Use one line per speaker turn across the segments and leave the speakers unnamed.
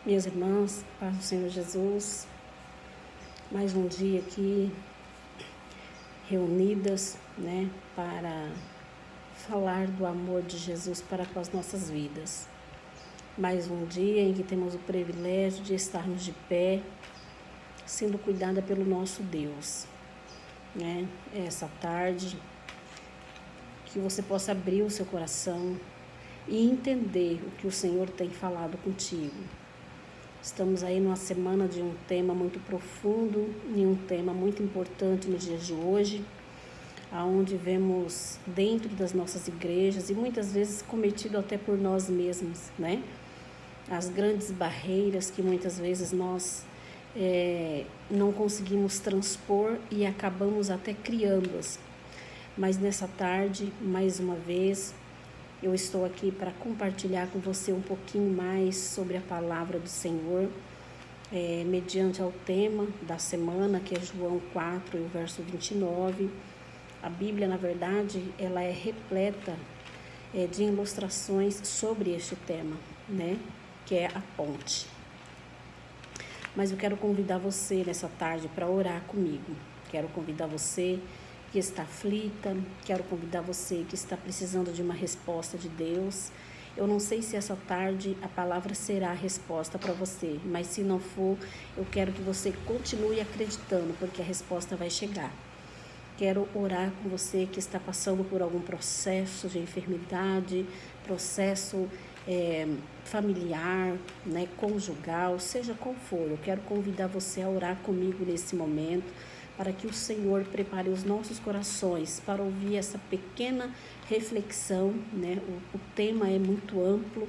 Minhas irmãs, paz do Senhor Jesus, mais um dia aqui reunidas, para falar do amor de Jesus para com as nossas vidas. Mais um dia em que temos o privilégio de estarmos de pé, sendo cuidada pelo nosso Deus, Essa tarde, que você possa abrir o seu coração e entender o que o Senhor tem falado contigo. Estamos aí numa semana de um tema muito profundo e um tema muito importante nos dias de hoje, aonde vemos dentro das nossas igrejas e muitas vezes cometido até por nós mesmos, As grandes barreiras que muitas vezes nós não conseguimos transpor e acabamos até criando-as. Mas nessa tarde, mais uma vez, eu estou aqui para compartilhar com você um pouquinho mais sobre a palavra do Senhor, mediante ao tema da semana, que é João 4, e o verso 29. A Bíblia, na verdade, ela é repleta de ilustrações sobre este tema, que é a ponte. Mas eu quero convidar você nessa tarde para orar comigo. Quero convidar você que está aflita, quero convidar você que está precisando de uma resposta de Deus. Eu não sei se essa tarde a palavra será a resposta para você, mas se não for, eu quero que você continue acreditando, porque a resposta vai chegar. Quero orar com você que está passando por algum processo de enfermidade, processo familiar, conjugal, seja qual for. Eu quero convidar você a orar comigo nesse momento, para que o Senhor prepare os nossos corações para ouvir essa pequena reflexão, O tema é muito amplo,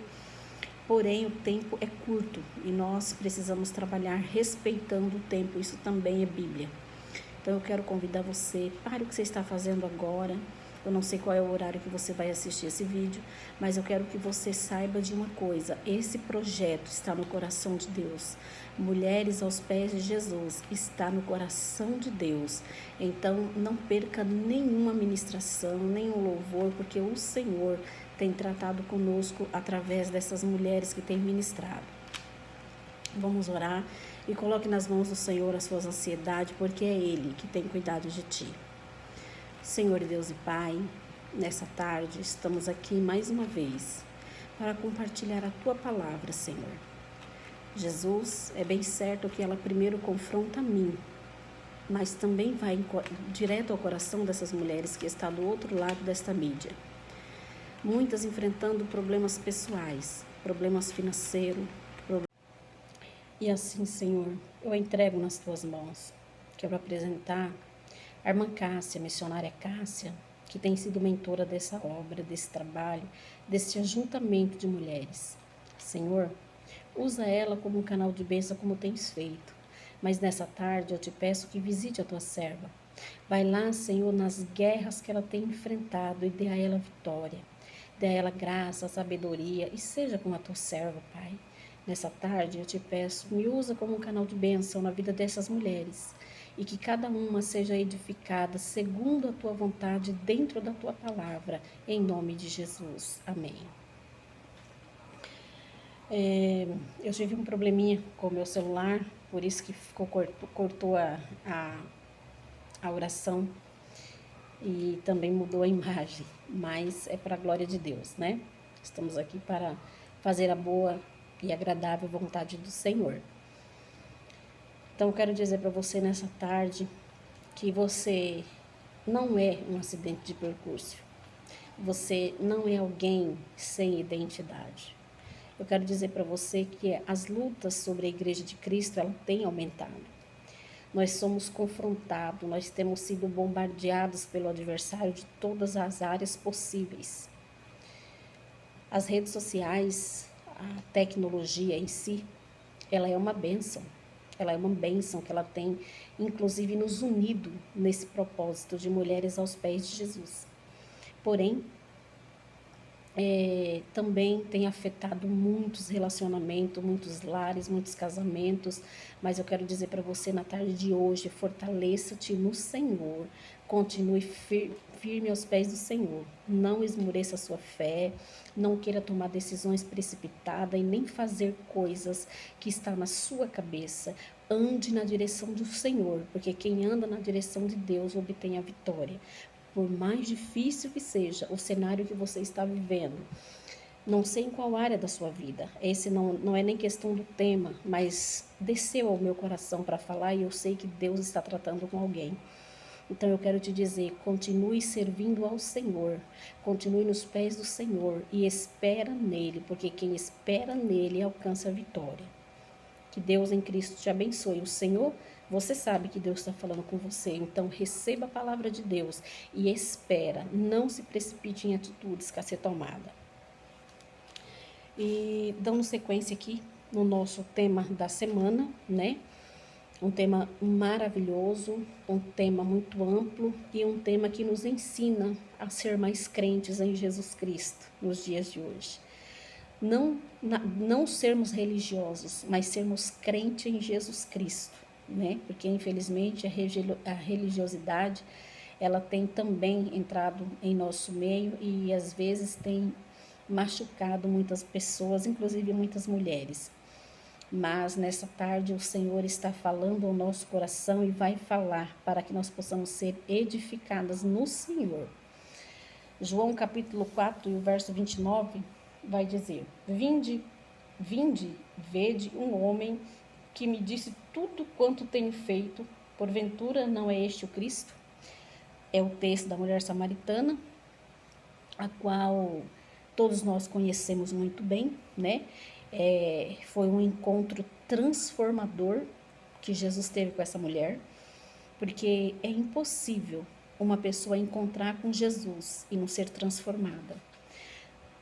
porém o tempo é curto e nós precisamos trabalhar respeitando o tempo, isso também é Bíblia. Então eu quero convidar você, pare o que você está fazendo agora. Eu não sei qual é o horário que você vai assistir esse vídeo, mas eu quero que você saiba de uma coisa: esse projeto está no coração de Deus. Mulheres aos pés de Jesus está no coração de Deus. Então não perca nenhuma ministração, nenhum louvor, porque o Senhor tem tratado conosco através dessas mulheres que têm ministrado. Vamos orar e coloque nas mãos do Senhor as suas ansiedades, porque é Ele que tem cuidado de ti. Senhor Deus e Pai, nessa tarde estamos aqui mais uma vez para compartilhar a Tua palavra, Senhor. Jesus, é bem certo que ela primeiro confronta a mim, mas também vai direto ao coração dessas mulheres que estão do outro lado desta mídia. Muitas enfrentando problemas pessoais, problemas financeiros. E assim, Senhor, eu entrego nas Tuas mãos. Quero apresentar a irmã Cássia, missionária Cássia, que tem sido mentora dessa obra, desse trabalho, desse ajuntamento de mulheres. Senhor, usa ela como um canal de bênção, como tens feito. Mas nessa tarde eu te peço que visite a tua serva. Vai lá, Senhor, nas guerras que ela tem enfrentado e dê a ela vitória. Dê a ela graça, sabedoria e seja com a tua serva, Pai. Nessa tarde eu te peço, me usa como um canal de bênção na vida dessas mulheres e que cada uma seja edificada segundo a tua vontade dentro da tua palavra, em nome de Jesus. Amém. Eu tive um probleminha com o meu celular, por isso que cortou a oração e também mudou a imagem, mas é para a glória de Deus, Estamos aqui para fazer a boa e agradável vontade do Senhor. Então eu quero dizer para você nessa tarde que você não é um acidente de percurso. Você não é alguém sem identidade. Eu quero dizer para você que as lutas sobre a Igreja de Cristo, ela tem aumentado. Nós somos confrontados, nós temos sido bombardeados pelo adversário de todas as áreas possíveis. As redes sociais, a tecnologia em si, ela é uma bênção. Ela é uma bênção que ela tem, inclusive, nos unido nesse propósito de mulheres aos pés de Jesus. Porém, também tem afetado muitos relacionamentos, muitos lares, muitos casamentos, mas eu quero dizer para você na tarde de hoje, fortaleça-te no Senhor, Continue firme aos pés do Senhor. Não esmoreça a sua fé, não queira tomar decisões precipitadas e nem fazer coisas que estão na sua cabeça. Ande na direção do Senhor, porque quem anda na direção de Deus obtém a vitória. Por mais difícil que seja o cenário que você está vivendo, não sei em qual área da sua vida, esse não é nem questão do tema, mas desceu ao meu coração para falar e eu sei que Deus está tratando com alguém. Então eu quero te dizer, continue servindo ao Senhor, continue nos pés do Senhor e espera nele, porque quem espera nele alcança a vitória. Que Deus em Cristo te abençoe. O Senhor, você sabe que Deus está falando com você, então receba a palavra de Deus e espera, não se precipite em atitudes a ser tomada. E dando sequência aqui no nosso tema da semana, né? Um tema maravilhoso, um tema muito amplo e um tema que nos ensina a ser mais crentes em Jesus Cristo nos dias de hoje. Não sermos religiosos, mas sermos crentes em Jesus Cristo, né? Porque infelizmente a religiosidade ela tem também entrado em nosso meio e às vezes tem machucado muitas pessoas, inclusive muitas mulheres. Mas nessa tarde o Senhor está falando ao nosso coração e vai falar para que nós possamos ser edificadas no Senhor. João capítulo 4 e o verso 29 vai dizer: Vinde, vede um homem que me disse tudo quanto tenho feito, porventura não é este o Cristo? É o texto da mulher samaritana, a qual todos nós conhecemos muito bem, né? Foi um encontro transformador que Jesus teve com essa mulher, porque é impossível uma pessoa encontrar com Jesus e não ser transformada.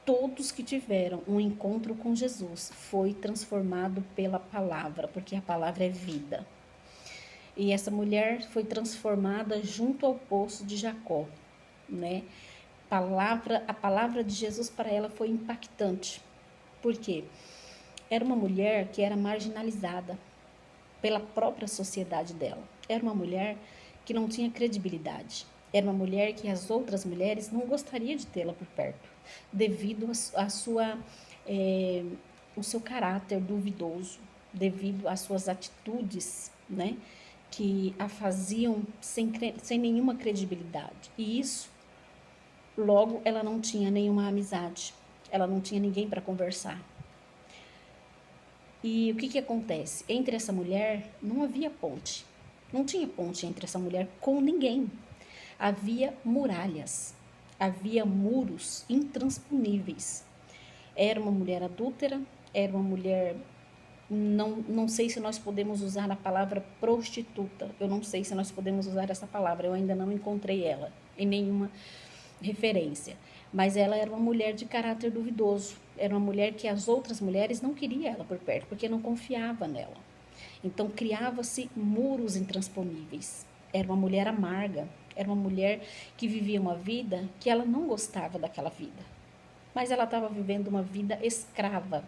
Todos que tiveram um encontro com Jesus foi transformado pela palavra, porque a palavra é vida. E essa mulher foi transformada junto ao poço de Jacó, né? A palavra de Jesus para ela foi impactante. Por quê? Era uma mulher que era marginalizada pela própria sociedade dela. Era uma mulher que não tinha credibilidade. Era uma mulher que as outras mulheres não gostariam de tê-la por perto, devido ao seu caráter duvidoso, devido às suas atitudes, né, que a faziam sem nenhuma credibilidade. E isso, logo, ela não tinha nenhuma amizade, ela não tinha ninguém para conversar. E o que acontece? Entre essa mulher não havia ponte. Não tinha ponte entre essa mulher com ninguém. Havia muralhas. Havia muros intransponíveis. Era uma mulher adúltera, era uma mulher... Não sei se nós podemos usar a palavra prostituta. Eu não sei se nós podemos usar essa palavra. Eu ainda não encontrei ela em nenhuma referência. Mas ela era uma mulher de caráter duvidoso. Era uma mulher que as outras mulheres não queriam ela por perto, porque não confiava nela. Então, criava-se muros intransponíveis. Era uma mulher amarga. Era uma mulher que vivia uma vida que ela não gostava daquela vida. Mas ela estava vivendo uma vida escrava.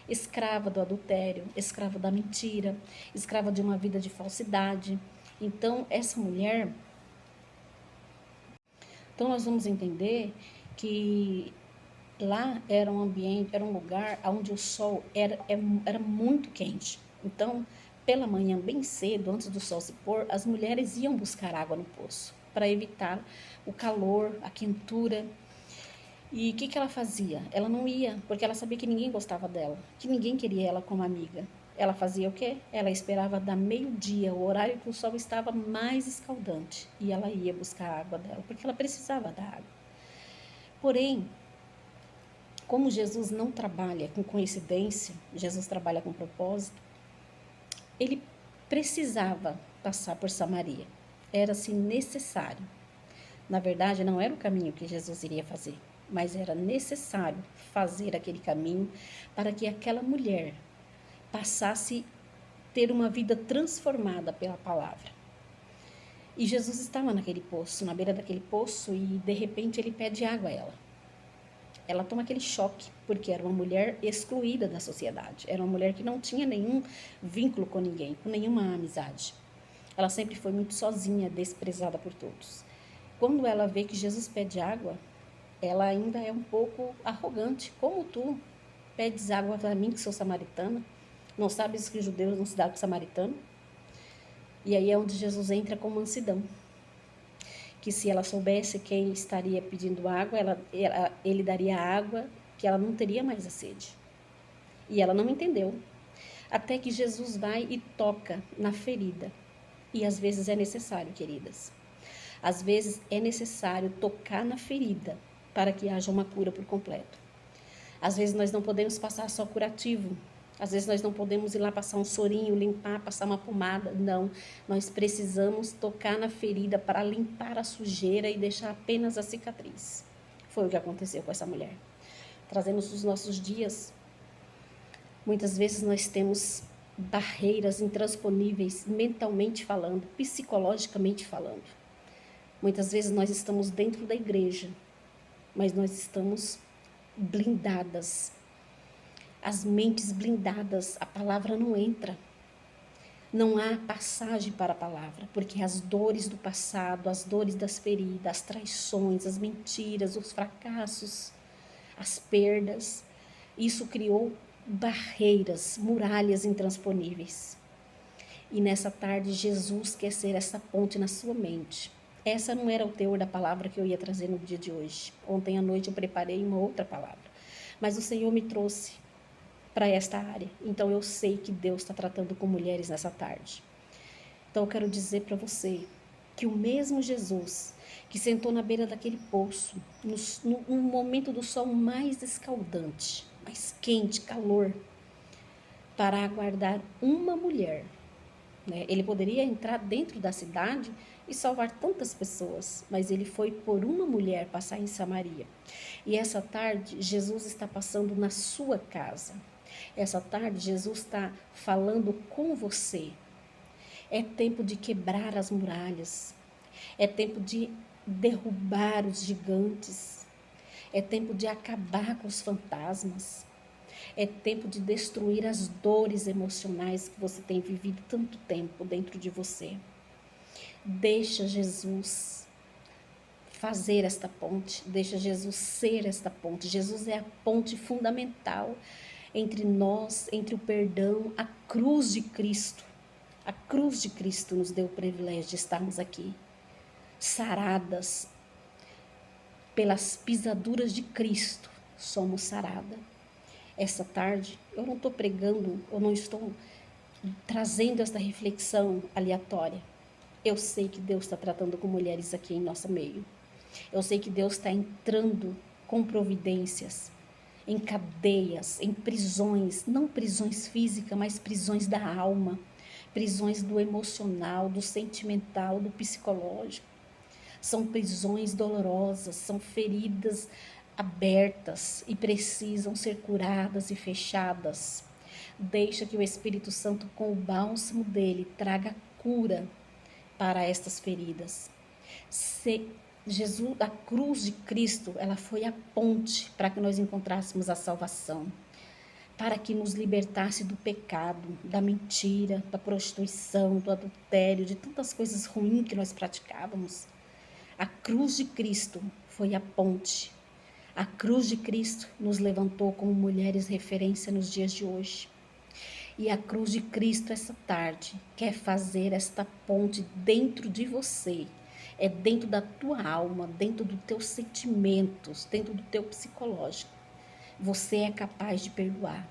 Escrava do adultério, escrava da mentira, escrava de uma vida de falsidade. Então, essa mulher... Então, nós vamos entender que lá era um ambiente, era um lugar onde o sol era muito quente. Então, pela manhã, bem cedo, antes do sol se pôr, as mulheres iam buscar água no poço, para evitar o calor, a quentura. E o que ela fazia? Ela não ia, porque ela sabia que ninguém gostava dela, que ninguém queria ela como amiga. Ela fazia o quê? Ela esperava dar meio-dia, o horário que o sol estava mais escaldante, e ela ia buscar a água dela, porque ela precisava da água. Porém, como Jesus não trabalha com coincidência, Jesus trabalha com propósito, ele precisava passar por Samaria. Era-se necessário. Na verdade, não era o caminho que Jesus iria fazer, mas era necessário fazer aquele caminho para que aquela mulher passasse a ter uma vida transformada pela palavra. E Jesus estava naquele poço, na beira daquele poço, e de repente ele pede água a ela. Ela toma aquele choque, porque era uma mulher excluída da sociedade. Era uma mulher que não tinha nenhum vínculo com ninguém, com nenhuma amizade. Ela sempre foi muito sozinha, desprezada por todos. Quando ela vê que Jesus pede água, ela ainda é um pouco arrogante. Como tu pedes água para mim, que sou samaritana? Não sabes que os judeus não se dão com o samaritano? E aí é onde Jesus entra com mansidão. Que se ela soubesse quem estaria pedindo água, ele daria água, que ela não teria mais a sede. E ela não entendeu. Até que Jesus vai e toca na ferida. E às vezes é necessário, queridas. Às vezes é necessário tocar na ferida para que haja uma cura por completo. Às vezes nós não podemos passar só curativo. Às vezes nós não podemos ir lá passar um sorinho, limpar, passar uma pomada. Não, nós precisamos tocar na ferida para limpar a sujeira e deixar apenas a cicatriz. Foi o que aconteceu com essa mulher. Trazendo os nossos dias, muitas vezes nós temos barreiras intransponíveis, mentalmente falando, psicologicamente falando. Muitas vezes nós estamos dentro da igreja, mas nós estamos blindadas. As mentes blindadas, a palavra não entra. Não há passagem para a palavra, porque as dores do passado, as dores das feridas, as traições, as mentiras, os fracassos, as perdas, isso criou barreiras, muralhas intransponíveis. E nessa tarde, Jesus quer ser essa ponte na sua mente. Essa não era o teor da palavra que eu ia trazer no dia de hoje. Ontem à noite eu preparei uma outra palavra. Mas o Senhor me trouxe para esta área. Então eu sei que Deus está tratando com mulheres nessa tarde. Então eu quero dizer para você que o mesmo Jesus que sentou na beira daquele poço, no momento do sol mais escaldante, mais quente, calor, para aguardar uma mulher, né? Ele poderia entrar dentro da cidade e salvar tantas pessoas, mas ele foi por uma mulher passar em Samaria. E essa tarde, Jesus está passando na sua casa. Essa tarde, Jesus está falando com você. É tempo de quebrar as muralhas. É tempo de derrubar os gigantes. É tempo de acabar com os fantasmas. É tempo de destruir as dores emocionais que você tem vivido tanto tempo dentro de você. Deixa Jesus fazer esta ponte. Deixa Jesus ser esta ponte. Jesus é a ponte fundamental entre nós, entre o perdão, a cruz de Cristo. A cruz de Cristo nos deu o privilégio de estarmos aqui, saradas pelas pisaduras de Cristo. Somos saradas. Essa tarde, eu não estou pregando, eu não estou trazendo esta reflexão aleatória. Eu sei que Deus está tratando com mulheres aqui em nosso meio. Eu sei que Deus está entrando com providências, em cadeias, em prisões, não prisões físicas, mas prisões da alma, prisões do emocional, do sentimental, do psicológico. São prisões dolorosas, são feridas abertas e precisam ser curadas e fechadas. Deixa que o Espírito Santo, com o bálsamo dele, traga cura para estas feridas. Jesus, a cruz de Cristo, ela foi a ponte para que nós encontrássemos a salvação, para que nos libertasse do pecado, da mentira, da prostituição, do adultério, de tantas coisas ruins que nós praticávamos. A cruz de Cristo foi a ponte. A cruz de Cristo nos levantou como mulheres referência nos dias de hoje. E a cruz de Cristo essa tarde quer fazer esta ponte dentro de você. É dentro da tua alma, dentro dos teus sentimentos, dentro do teu psicológico. Você é capaz de perdoar.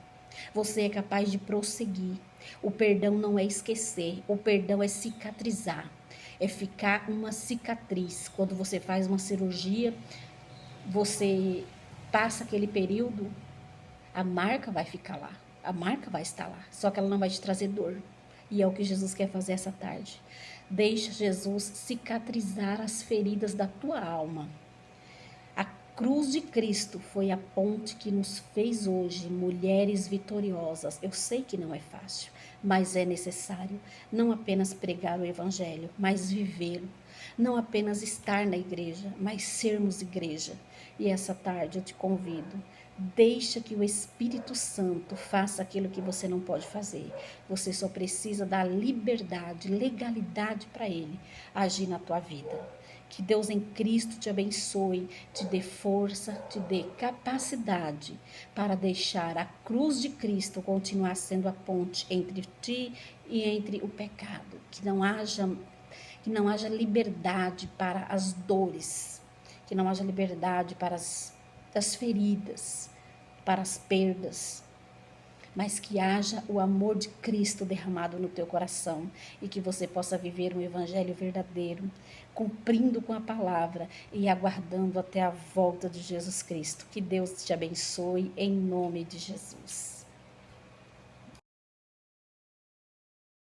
Você é capaz de prosseguir. O perdão não é esquecer, o perdão é cicatrizar. É ficar uma cicatriz. Quando você faz uma cirurgia, você passa aquele período, a marca vai ficar lá. A marca vai estar lá, só que ela não vai te trazer dor. E é o que Jesus quer fazer essa tarde. Deixa Jesus cicatrizar as feridas da tua alma. A cruz de Cristo foi a ponte que nos fez hoje mulheres vitoriosas. Eu sei que não é fácil, mas é necessário não apenas pregar o evangelho, mas vivê-lo. Não apenas estar na igreja, mas sermos igreja. E essa tarde eu te convido, deixa que o Espírito Santo faça aquilo que você não pode fazer. Você só precisa dar liberdade, legalidade para Ele agir na tua vida. Que Deus em Cristo te abençoe, te dê força, te dê capacidade para deixar a cruz de Cristo continuar sendo a ponte entre ti e entre o pecado. Que não haja liberdade para as dores, que não haja liberdade para as feridas, para as perdas, mas que haja o amor de Cristo derramado no teu coração e que você possa viver um evangelho verdadeiro, cumprindo com a palavra e aguardando até a volta de Jesus Cristo. Que Deus te abençoe em nome de Jesus.